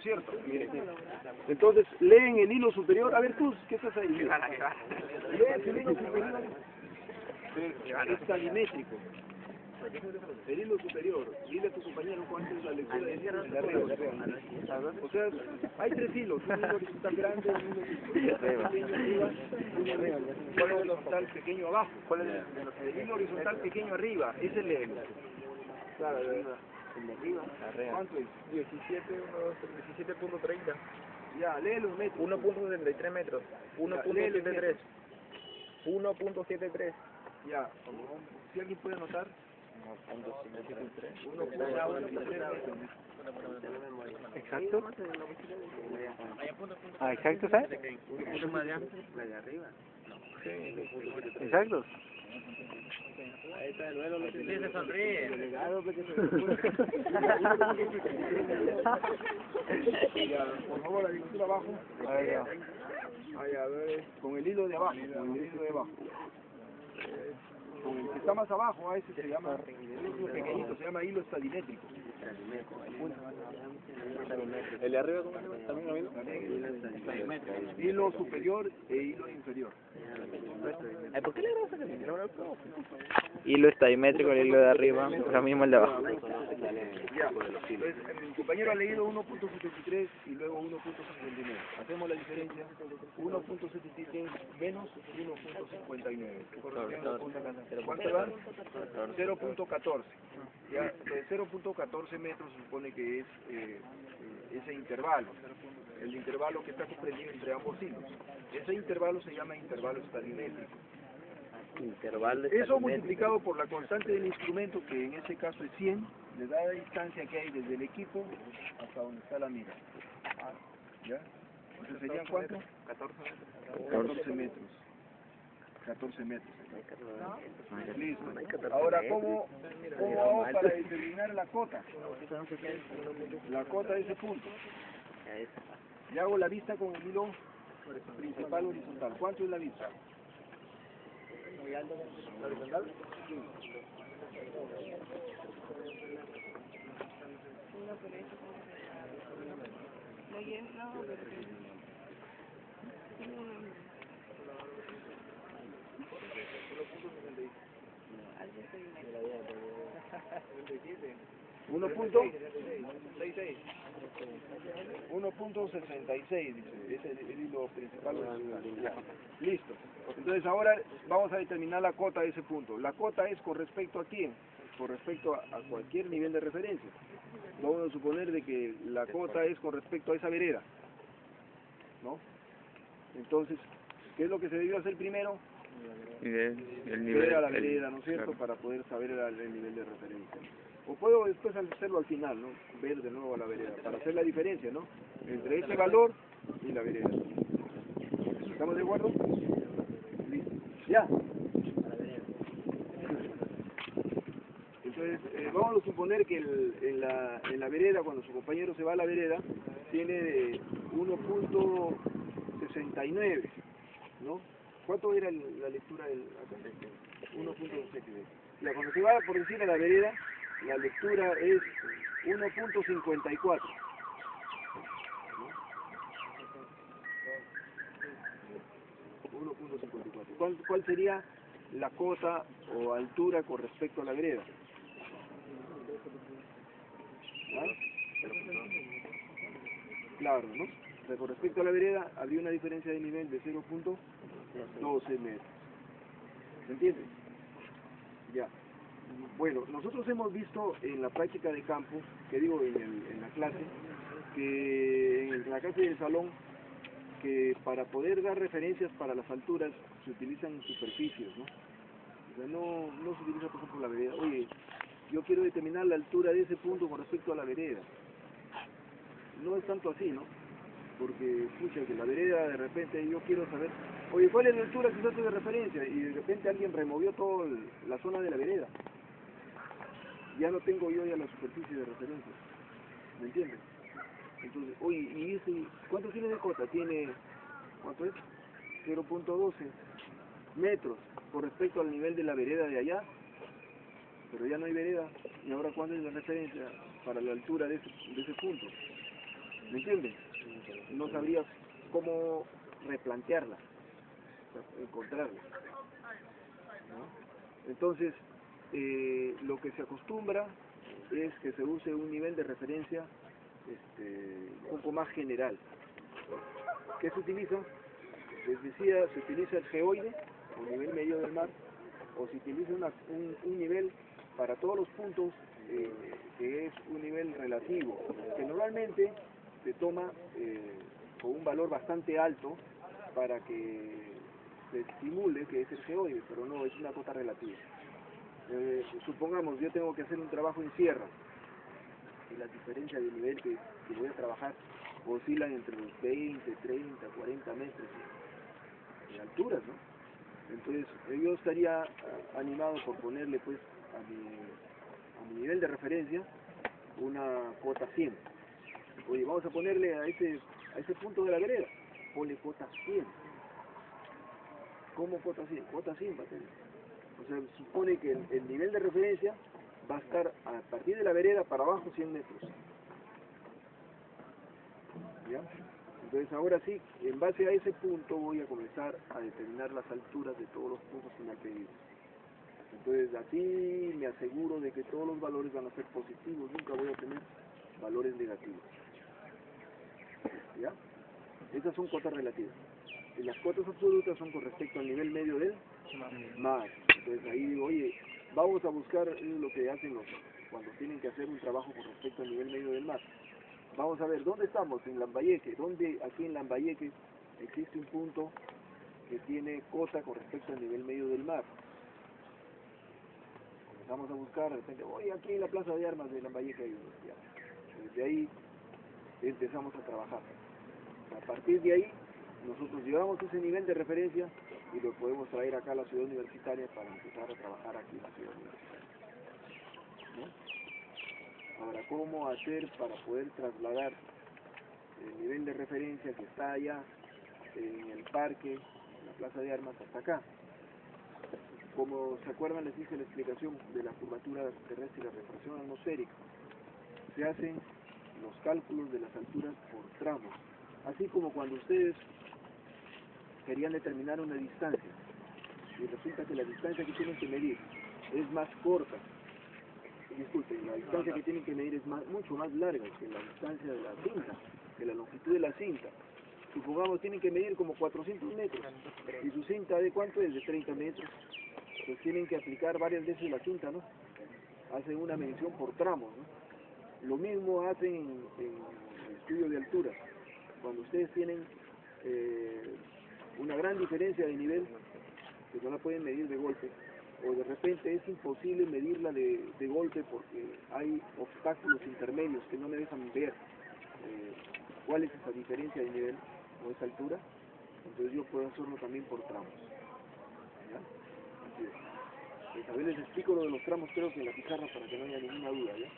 es cierto? Miren. Entonces, leen el hilo superior. A ver tú, ¿qué estás ahí? Leen el hilo superior. Estadimétrico. El hilo superior. Dile a tu compañero cuánto es la lectura de arriba. O sea, hay tres hilos. Un hilo horizontal grande, un hilo pequeño arriba, uno horizontal pequeño abajo. El hilo horizontal pequeño arriba, ese es el claro, el de arriba. ¿Cuánto es? 17.30. Ya, léelo un metro. 1.73 metros. 1.73. 1.73. Ya, si alguien puede anotar. 1.73. ¿Exacto? Ah, ¿exacto, sabes? La de arriba. ¿Exacto? Ahí está el vuelo, sí, se sonríe. Ya, por favor, la lectura abajo. Ahí, a ver, con el hilo de abajo, con el hilo de abajo. Con el que está más abajo, a ese se llama, es pequeñito, se llama hilo estadimétrico. ¿El de arriba cómo se llama? ¿También lo mismo? Hilo superior e hilo inferior. ¿Por qué le grabas acá? Hilo estadimétrico, el hilo de arriba, lo mismo el de abajo. Ya, entonces el compañero ha leído 1.73 y luego 1.59. Hacemos la diferencia, 1.76 menos 1.59. ¿Cuánto dan? 0.14. Ya, 0.14 metros se supone que es ese intervalo, el intervalo que está comprendido entre ambos hilos. Ese intervalo se llama intervalo estadimétrico. Eso multiplicado por la constante del instrumento, que en este caso es 100, le da la distancia que hay desde el equipo hasta donde está la mira. ¿Ya? Entonces serían ¿cuánto? 14 metros. 14 metros. Listo. Ahora, ¿cómo hago para determinar la cota? La cota de ese punto. Le hago la vista con el hilo principal horizontal. ¿Cuánto es la vista? ¿La horizontal? 1.66 dice, es el hilo principal. Listo. Entonces ahora vamos a determinar la cota de ese punto. La cota es con respecto a quién, con respecto a cualquier nivel de referencia. Vamos a suponer de que la cota es con respecto a esa vereda, ¿no? Entonces, ¿qué es lo que se debió hacer primero? El Ver a la vereda, ¿no es cierto? Para poder saber el nivel de referencia. O puedo después hacerlo al final, ¿no? Ver de nuevo a la vereda, para hacer la diferencia, ¿no? Entre ese valor y la vereda. ¿Estamos de acuerdo? Listo. Ya. Entonces, vamos a suponer que en la vereda, cuando su compañero se va a la vereda, tiene 1.69, ¿no? ¿Cuánto era la lectura del 1.69? Ya, cuando se va por encima de la vereda, la lectura es 1.54. ¿Cuál sería la cota o altura con respecto a la vereda? ¿Ah? Claro, ¿no? O sea, con respecto a la vereda habría una diferencia de nivel de 0.12 metros. ¿Se entiende? Ya. Bueno, nosotros hemos visto en la práctica de campo, que digo en la clase, que en la clase del salón, que para poder dar referencias para las alturas se utilizan superficies, ¿no? O sea, no se utiliza, por ejemplo, la vereda. Oye, yo quiero determinar la altura de ese punto con respecto a la vereda. No es tanto así, ¿no? Porque, escucha, que la vereda de repente yo quiero saber, oye, ¿cuál es la altura que usaste de referencia? Y de repente alguien removió toda la zona de la vereda. Ya no tengo yo ya la superficie de referencia. ¿Me entiendes? Entonces, oye, ¿y ese cuánto tiene de cota? Tiene, ¿cuánto es? 0.12 metros con respecto al nivel de la vereda de allá. Pero ya no hay vereda. ¿Y ahora cuándo es la referencia para la altura de ese punto? ¿Me entiendes? No sabrías cómo replantearla, encontrarla, ¿no? Entonces, lo que se acostumbra es que se use un nivel de referencia un poco más general. ¿Qué se utiliza? Les decía, se utiliza el geoide, o nivel medio del mar, o se utiliza un nivel para todos los puntos, que es un nivel relativo, que normalmente se toma con un valor bastante alto para que se estimule que es el geoide, pero no, es una cota relativa. Supongamos, yo tengo que hacer un trabajo en sierra, y las diferencias de nivel que voy a trabajar oscilan entre los 20, 30, 40 metros de alturas, ¿no? Entonces yo estaría animado por ponerle pues a mi nivel de referencia una cota 100. Oye, vamos a ponerle a ese punto de la vereda, ponle cota 100. ¿Cómo cota 100? Cota 100 va a tener. O sea, supone que el nivel de referencia va a estar a partir de la vereda para abajo 100 metros. ¿Ya? Entonces ahora sí, en base a ese punto voy a comenzar a determinar las alturas de todos los puntos que me han pedido. Entonces así me aseguro de que todos los valores van a ser positivos, nunca voy a tener valores negativos. ¿Ya? Esas son cotas relativas. Y las cotas absolutas son con respecto al nivel medio del mar. Entonces ahí digo, oye, vamos a buscar lo que hacen cuando tienen que hacer un trabajo con respecto al nivel medio del mar. Vamos a ver, ¿dónde estamos? En Lambayeque. ¿Dónde aquí en Lambayeque existe un punto que tiene cota con respecto al nivel medio del mar? Comenzamos a buscar, de repente, oye, aquí en la plaza de armas de Lambayeque hay uno. Ya. Desde ahí empezamos a trabajar. A partir de ahí, nosotros llevamos ese nivel de referencia y lo podemos traer acá a la ciudad universitaria para empezar a trabajar aquí en la ciudad universitaria. ¿No? Ahora, ¿cómo hacer para poder trasladar el nivel de referencia que está allá en el parque, en la plaza de armas, hasta acá? Como se acuerdan, les hice la explicación de la curvatura terrestre y la refracción atmosférica. Se hacen los cálculos de las alturas por tramos, así como cuando ustedes querían determinar una distancia y resulta que la distancia que tienen que medir es más corta. Disculpen, la distancia que tienen que medir es mucho más larga que la distancia de la cinta, que la longitud de la cinta. Supongamos tienen que medir como 400 metros y su cinta ¿de cuánto es? De 30 metros. Pues tienen que aplicar varias veces la cinta, ¿no? Hacen una medición por tramos, ¿no? Lo mismo hacen en el estudio de alturas. Cuando ustedes tienen una gran diferencia de nivel, que no la pueden medir de golpe, o de repente es imposible medirla de golpe porque hay obstáculos intermedios que no me dejan ver cuál es esa diferencia de nivel o esa altura, entonces yo puedo hacerlo también por tramos. ¿Ya? Así es. Pues a ver, les explico lo de los tramos, creo que en la pizarra para que no haya ninguna duda, ¿ya?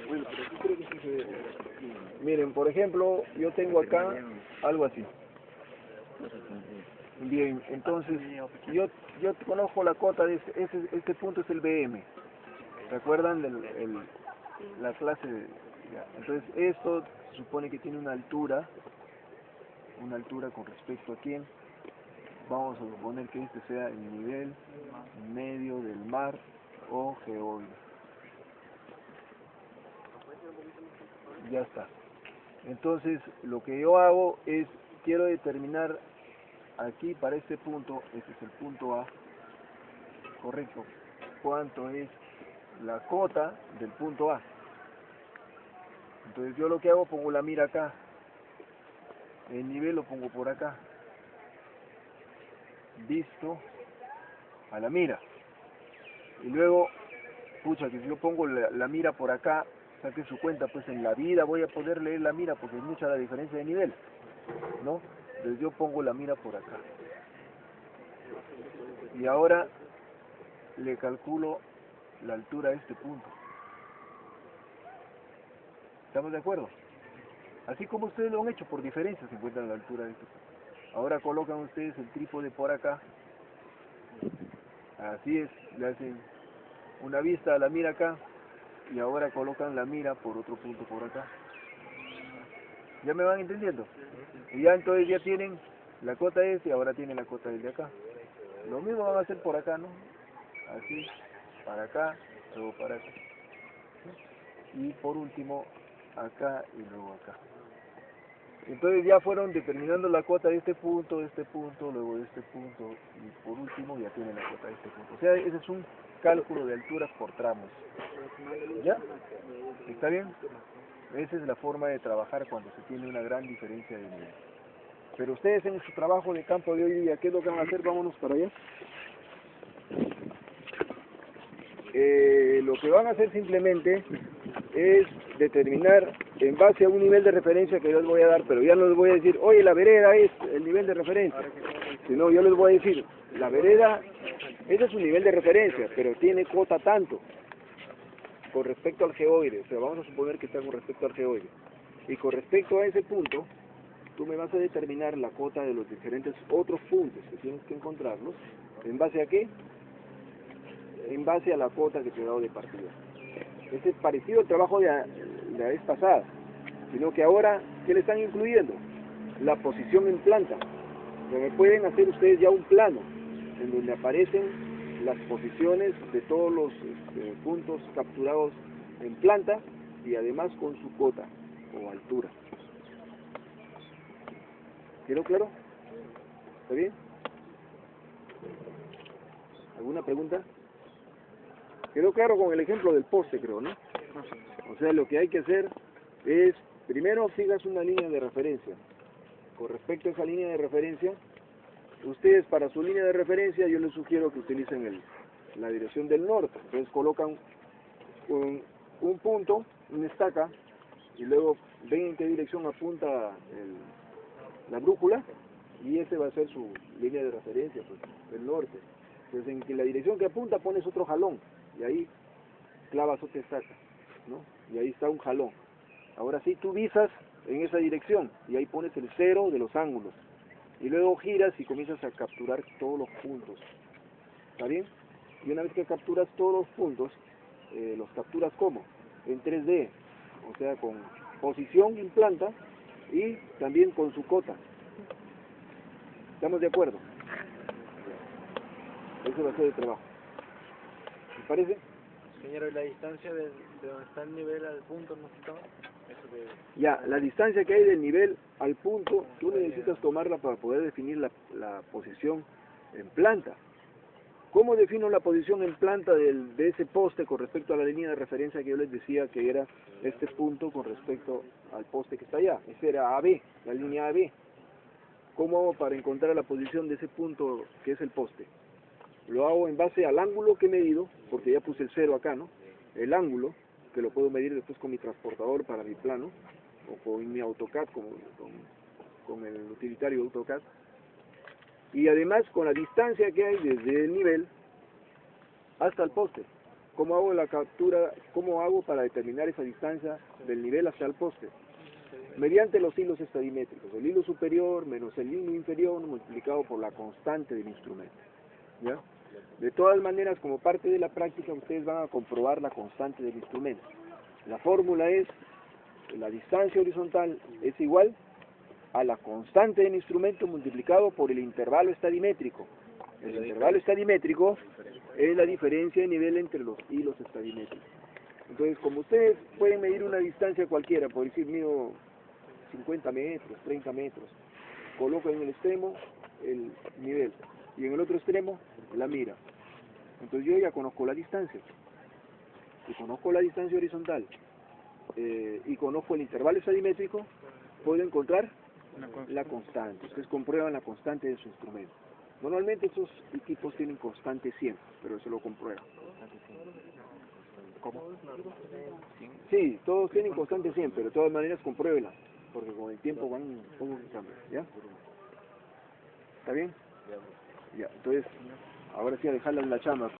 Bueno, pero aquí creo que sí se ve. Miren, por ejemplo, yo tengo acá algo así. Bien, entonces yo conozco la cota de este punto es el BM. ¿Se acuerdan de la clase? Ya. Entonces esto se supone que tiene una altura con respecto a quién. Vamos a suponer que este sea el nivel medio del mar o geoide. Ya está. Entonces lo que yo hago es, quiero determinar aquí para este punto, este es el punto A, correcto, cuánto es la cota del punto A. Entonces yo lo que hago, pongo la mira acá, el nivel lo pongo por acá, visto a la mira, y luego, pucha, que si yo pongo la mira por acá, saque su cuenta, pues en la vida voy a poder leer la mira porque es mucha la diferencia de nivel, ¿no? Entonces yo pongo la mira por acá. Y ahora le calculo la altura de este punto. ¿Estamos de acuerdo? Así como ustedes lo han hecho, por diferencia se encuentran la altura de este punto. Ahora colocan ustedes el trípode por acá. Así es, le hacen una vista a la mira acá y ahora colocan la mira por otro punto por acá. ¿Ya me van entendiendo? Y ya entonces ya tienen la cota S y ahora tienen la cota de acá. Lo mismo van a hacer por acá, ¿no? Así, para acá, luego para acá. Y por último, acá y luego acá. Entonces ya fueron determinando la cota de este punto, luego de este punto, y por último ya tienen la cota de este punto. O sea, ese es un cálculo de alturas por tramos. ¿Ya? ¿Está bien? Esa es la forma de trabajar cuando se tiene una gran diferencia de nivel. Pero ustedes en su trabajo de campo de hoy día, ¿qué es lo que van a hacer? Vámonos para allá. Lo que van a hacer simplemente es determinar en base a un nivel de referencia que yo les voy a dar, pero ya no les voy a decir, oye, la vereda es el nivel de referencia, sino yo les voy a decir, la vereda, ese es un nivel de referencia, pero tiene cota tanto, con respecto al geoide, o sea, vamos a suponer que está con respecto al geoide, y con respecto a ese punto, tú me vas a determinar la cota de los diferentes otros puntos que tienes que encontrarlos, ¿en base a qué? En base a la cota que te he dado de partida. Este es parecido al trabajo de la vez pasada, sino que ahora, ¿qué le están incluyendo? La posición en planta. O sea, me pueden hacer ustedes ya un plano en donde aparecen las posiciones de todos los puntos capturados en planta y además con su cota o altura. ¿Quedó claro? ¿Está bien? ¿Alguna pregunta? Quedó claro con el ejemplo del poste, creo, ¿no? O sea, lo que hay que hacer es, primero fijas una línea de referencia. Con respecto a esa línea de referencia, ustedes para su línea de referencia yo les sugiero que utilicen la dirección del norte. Entonces colocan un punto, una estaca, y luego ven en qué dirección apunta la brújula, y ese va a ser su línea de referencia, pues, el norte. Entonces en la dirección que apunta pones otro jalón, y ahí clavas otra estaca, ¿no? Y ahí está un jalón. Ahora sí, tú visas en esa dirección, y ahí pones el cero de los ángulos. Y luego giras y comienzas a capturar todos los puntos. ¿Está bien? Y una vez que capturas todos los puntos, los capturas ¿cómo? En 3D, o sea, con posición en planta y también con su cota. ¿Estamos de acuerdo? Ese va a ser el trabajo. ¿Me parece? Señor, ¿y la distancia de donde está el nivel al punto no está? Eso que... Ya, la distancia que hay del nivel al punto, tú necesitas tomarla para poder definir la posición en planta. ¿Cómo defino la posición en planta de ese poste con respecto a la línea de referencia que yo les decía que era este punto con respecto al poste que está allá? Ese era AB, la línea AB. ¿Cómo hago para encontrar la posición de ese punto que es el poste? Lo hago en base al ángulo que he medido, porque ya puse el 0 acá, ¿no? El ángulo, que lo puedo medir después con mi transportador para mi plano, o con mi AutoCAD, con el utilitario AutoCAD. Y además con la distancia que hay desde el nivel hasta el poste. ¿Cómo hago la captura? ¿Cómo hago para determinar esa distancia del nivel hasta el poste? Mediante los hilos estadimétricos. El hilo superior menos el hilo inferior multiplicado por la constante del instrumento. ¿Ya? De todas maneras, como parte de la práctica, ustedes van a comprobar la constante del instrumento. La fórmula es, la distancia horizontal es igual a la constante del instrumento multiplicado por el intervalo estadimétrico. El intervalo estadimétrico es la diferencia de nivel entre los hilos estadimétricos. Entonces, como ustedes pueden medir una distancia cualquiera, por decir, mido 50 metros, 30 metros, coloco en el extremo el nivel y en el otro extremo la mira. Entonces yo ya conozco la distancia. Si conozco la distancia horizontal y conozco el intervalo estadimétrico, puedo encontrar la constante. Ustedes comprueban la constante de su instrumento. Normalmente estos equipos tienen constante 100, pero eso lo comprueban. ¿Cómo? Sí, todos tienen constante 100, pero de todas maneras compruébenla, porque con el tiempo van cambiando, ¿ya? ¿Está bien? Ya, entonces, ahora sí a dejarla en la chama.